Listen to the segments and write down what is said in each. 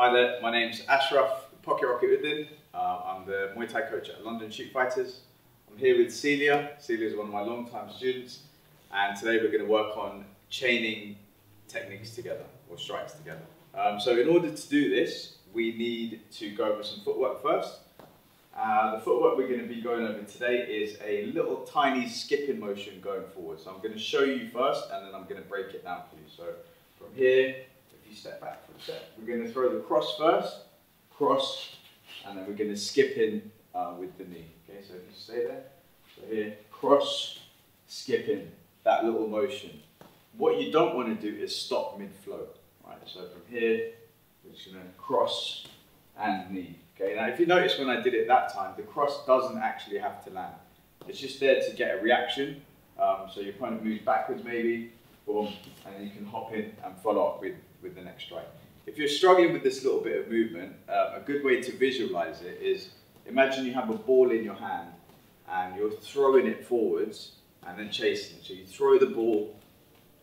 Hi there, my name's Ashraf Pocket Rocket Uddin. I'm the Muay Thai coach at London Shoot Fighters. I'm here with Celia. Celia is one of my long-time students, and today we're going to work on chaining techniques together, or strikes together. So in order to do this, we need to go over some footwork first. The footwork we're going to be going over today is a little tiny skipping motion going forward. So I'm going to show you first, and then I'm going to break it down for you. So from here, step back for a sec. We're going to throw the cross first, cross, and then we're going to skip in with the knee. Okay, so if you stay there, so here, cross, skip in, that little motion. What you don't want to do is stop mid-flow. Right, so from here, we're just going to cross and knee. Okay, now if you notice when I did it that time, the cross doesn't actually have to land. It's just there to get a reaction. So your opponent moves backwards maybe, boom, and you can hop in and follow up with the next strike. If you're struggling with this little bit of movement, a good way to visualize it is, imagine you have a ball in your hand and you're throwing it forwards and then chasing it. So you throw the ball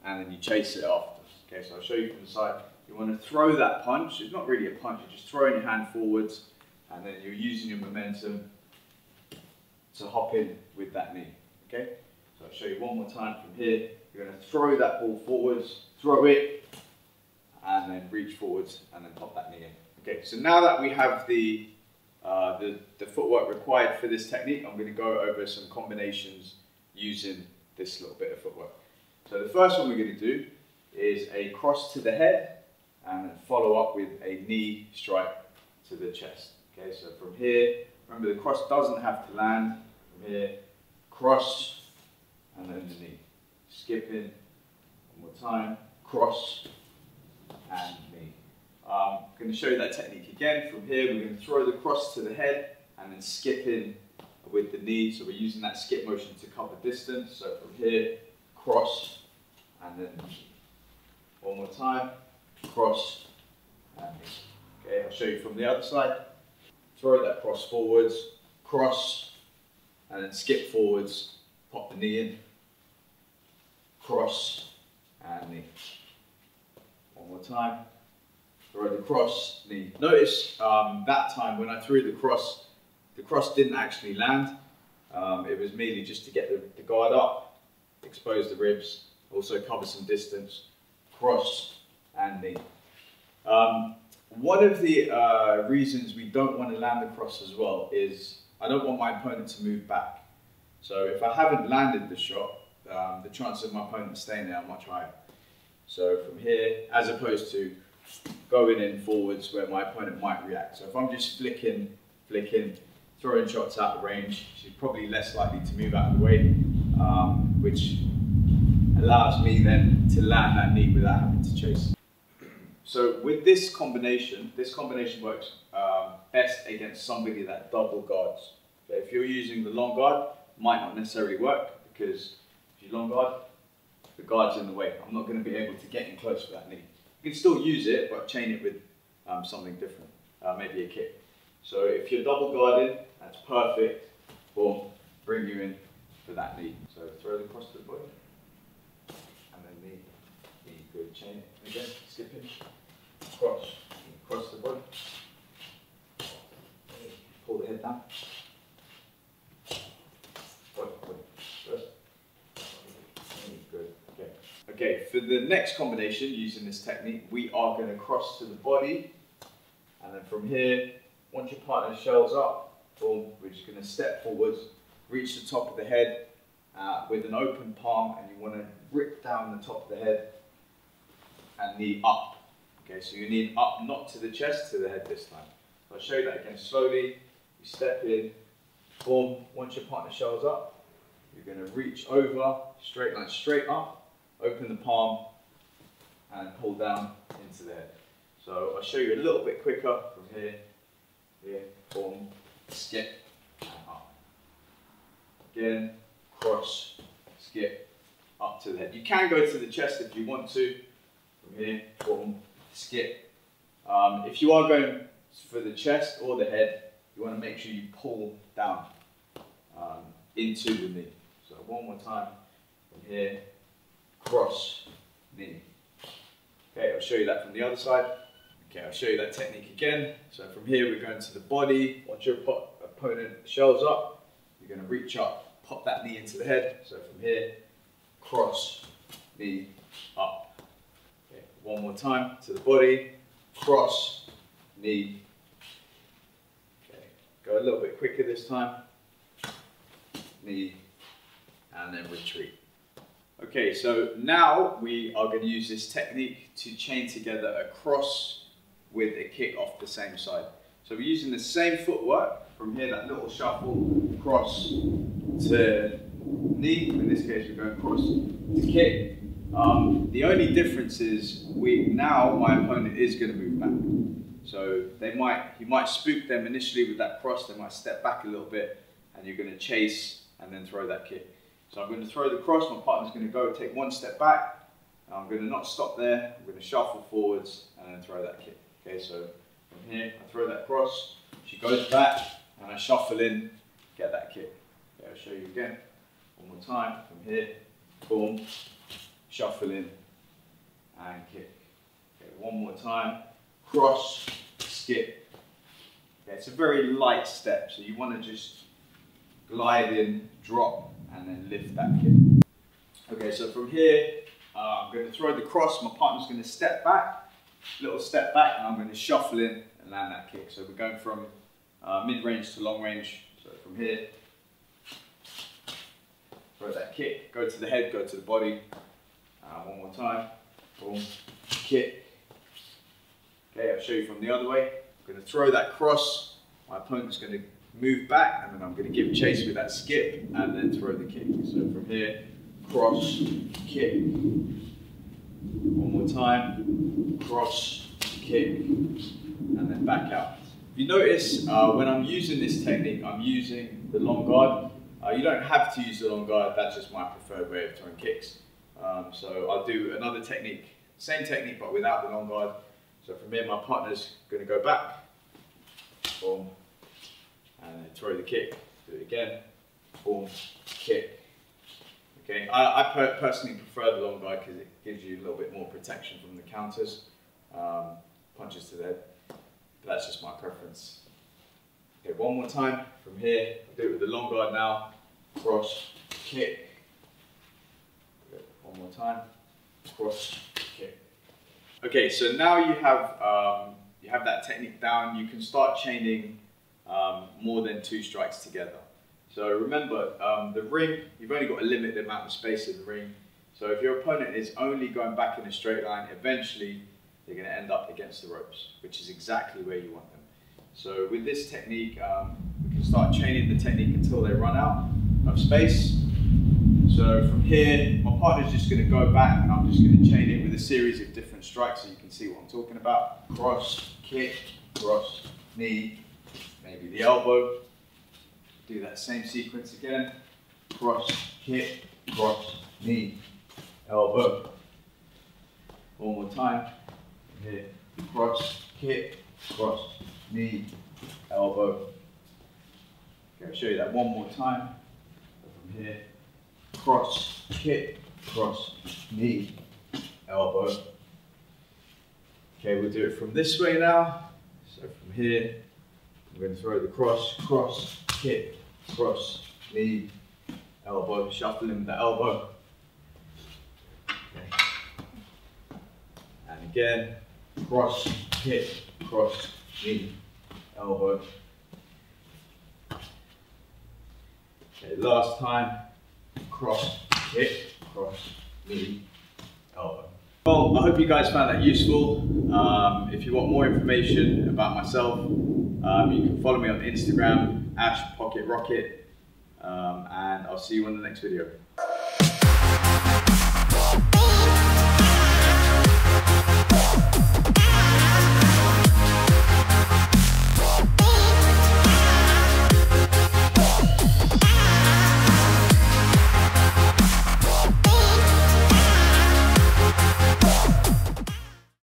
and then you chase it after. Okay, so I'll show you from the side. You want to throw that punch. It's not really a punch, you're just throwing your hand forwards and then you're using your momentum to hop in with that knee. Okay, so I'll show you one more time from here. You're going to throw that ball forwards, throw it, and then reach forwards and then pop that knee in. Okay, so now that we have the footwork required for this technique, I'm going to go over some combinations using this little bit of footwork. So the first one we're going to do is a cross to the head and then follow up with a knee strike to the chest. Okay, so from here, remember the cross doesn't have to land. From here, cross and then the knee. Skip in, one more time, cross and knee. I'm going to show you that technique again. From here, we're going to throw the cross to the head and then skip in with the knee. So we're using that skip motion to cover distance. So from here, cross and then knee. One more time, cross and knee. Okay, I'll show you from the other side. Throw that cross forwards, cross, and then skip forwards, pop the knee in, cross and knee. One more time, throw the cross, knee. Notice that time when I threw the cross didn't actually land. It was merely just to get the guard up, expose the ribs, also cover some distance, cross and knee. One of the reasons we don't want to land the cross as well is I don't want my opponent to move back. So if I haven't landed the shot, the chances of my opponent staying there are much higher. So from here, as opposed to going in forwards where my opponent might react. So if I'm just flicking, throwing shots out of range, she's probably less likely to move out of the way, which allows me then to land that knee without having to chase. So with this combination works best against somebody that double guards. So if you're using the long guard, it might not necessarily work because if you long guard, the guard's in the way. I'm not going to be able to get in close for that knee. You can still use it, but chain it with something different, maybe a kick. So if you're double guarded, that's perfect. Boom, bring you in for that knee. So throw the cross to the body, and then knee, good. Chain it again, skip in, cross the body, pull the head down. Okay, for the next combination using this technique, we are going to cross to the body, and then from here, once your partner shells up, boom, we're just going to step forwards, reach the top of the head with an open palm, and you want to rip down the top of the head and knee up. Okay, so you need up, not to the chest, to the head this time. So I'll show you that again slowly. You step in, boom, once your partner shells up, you're going to reach over, straight line, straight up, open the palm and pull down into the head. So I'll show you a little bit quicker from here, boom, skip, and up. Again, cross, skip, up to the head. You can go to the chest if you want to. From here, boom, skip. If you are going for the chest or the head, you want to make sure you pull down into the knee. So one more time from here, cross, knee. Okay, I'll show you that from the other side. Okay, I'll show you that technique again. So from here, we're going to the body. Once your opponent shells up, you're going to reach up, pop that knee into the head. So from here, cross, knee, up. Okay, one more time to the body, cross, knee. Okay, go a little bit quicker this time. Knee, and then retreat. Okay, so now we are going to use this technique to chain together a cross with a kick off the same side. So we're using the same footwork from here, that little shuffle, cross to knee. In this case, we're going cross to kick. The only difference is now my opponent is going to move back. So you might spook them initially with that cross. They might step back a little bit, and you're going to chase and then throw that kick. So I'm going to throw the cross. My partner's going to go take one step back. I'm going to not stop there. I'm going to shuffle forwards and then throw that kick. Okay, so from here, I throw that cross, she goes back, and I shuffle in, get that kick. Okay, I'll show you again, one more time, from here, boom, shuffle in, and kick. Okay, one more time, cross, skip. Okay, it's a very light step, so you want to just glide in, drop, and then lift that kick. Okay, so from here, I'm going to throw the cross, my partner's going to step back, little step back, and I'm going to shuffle in and land that kick. So we're going from mid-range to long range. So from here, throw that kick, go to the head, go to the body. One more time, boom, kick. Okay, I'll show you from the other way. I'm going to throw that cross, my opponent's going to move back, and then I'm going to give chase with that skip and then throw the kick. So from here, cross, kick. One more time, cross, kick, and then back out. If you notice, when I'm using this technique, I'm using the long guard. You don't have to use the long guard, that's just my preferred way of throwing kicks. So I'll do another technique, same technique but without the long guard. So from here, my partner's going to go back, boom, and then throw the kick, do it again, boom, kick. Okay, I personally prefer the long guard because it gives you a little bit more protection from the counters, punches to the head, but that's just my preference. Okay, one more time from here, I'll do it with the long guard now, cross, kick. One more time, cross, kick. Okay, so now you have that technique down, you can start chaining more than 2 strikes together. So remember, the ring, you've only got a limited amount of space in the ring. So if your opponent is only going back in a straight line, eventually they're going to end up against the ropes, which is exactly where you want them. So with this technique, we can start chaining the technique until they run out of space. So from here, my partner's just going to go back and I'm just going to chain it with a series of different strikes so you can see what I'm talking about. Cross, kick, cross, knee, maybe the elbow. Do that same sequence again. Cross, kick, cross, knee, elbow. One more time. Here, cross, kick, cross, knee, elbow. Okay, I'll show you that one more time. From here, cross, kick, cross, knee, elbow. Okay, we'll do it from this way now. So from here, I'm going to throw the cross, cross, kick, cross, knee, elbow, shuffle in the elbow. Okay. And again, cross, kick, cross, knee, elbow. Okay, last time, cross, kick, cross, knee, elbow. Well, I hope you guys found that useful. If you want more information about myself, you can follow me on Instagram, @PocketRocket, and I'll see you on the next video.